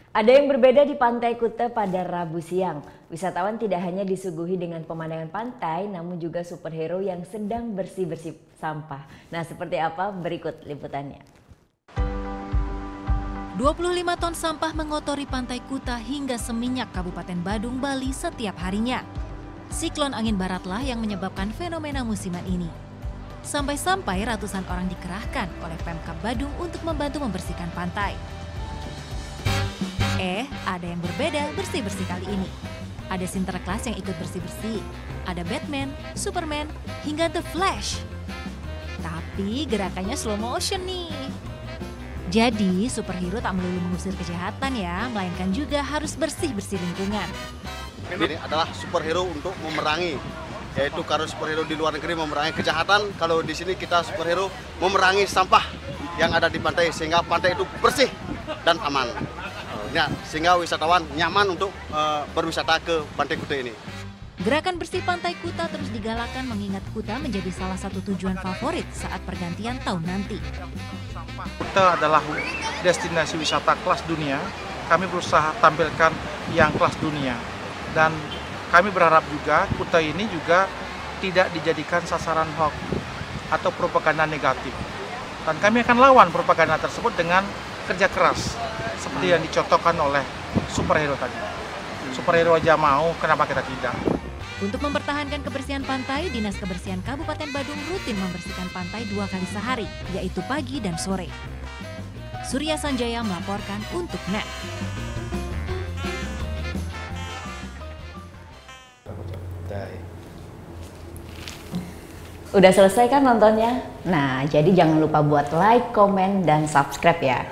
Ada yang berbeda di Pantai Kuta pada Rabu siang. Wisatawan tidak hanya disuguhi dengan pemandangan pantai, namun juga superhero yang sedang bersih-bersih sampah. Nah, seperti apa? Berikut liputannya. 25 ton sampah mengotori Pantai Kuta hingga Seminyak, Kabupaten Badung, Bali setiap harinya. Siklon angin baratlah yang menyebabkan fenomena musiman ini. Sampai-sampai ratusan orang dikerahkan oleh Pemkab Badung untuk membantu membersihkan pantai. Ada yang berbeda bersih-bersih kali ini. Ada Sinterklas yang ikut bersih-bersih, ada Batman, Superman, hingga The Flash. Tapi gerakannya slow motion nih. Jadi superhero tak melulu mengusir kejahatan ya, melainkan juga harus bersih-bersih lingkungan. Ini adalah superhero untuk memerangi, yaitu kalau superhero di luar negeri memerangi kejahatan, kalau di sini kita superhero memerangi sampah yang ada di pantai sehingga pantai itu bersih dan aman. Ya, sehingga wisatawan nyaman untuk berwisata ke Pantai Kuta ini. Gerakan bersih Pantai Kuta terus digalakan mengingat Kuta menjadi salah satu tujuan favorit saat pergantian tahun nanti. Kuta adalah destinasi wisata kelas dunia. Kami berusaha tampilkan yang kelas dunia. Dan kami berharap juga Kuta ini juga tidak dijadikan sasaran hoax atau propaganda negatif. Dan kami akan lawan propaganda tersebut dengan kerja keras seperti yang dicontohkan oleh superhero tadi. Superhero aja mau, kenapa kita tidak? Untuk mempertahankan kebersihan pantai, Dinas Kebersihan Kabupaten Badung rutin membersihkan pantai 2 kali sehari, yaitu pagi dan sore. Surya Sanjaya melaporkan untuk NET. Udah selesai kan nontonnya? Nah, jadi jangan lupa buat like, komen, dan subscribe ya.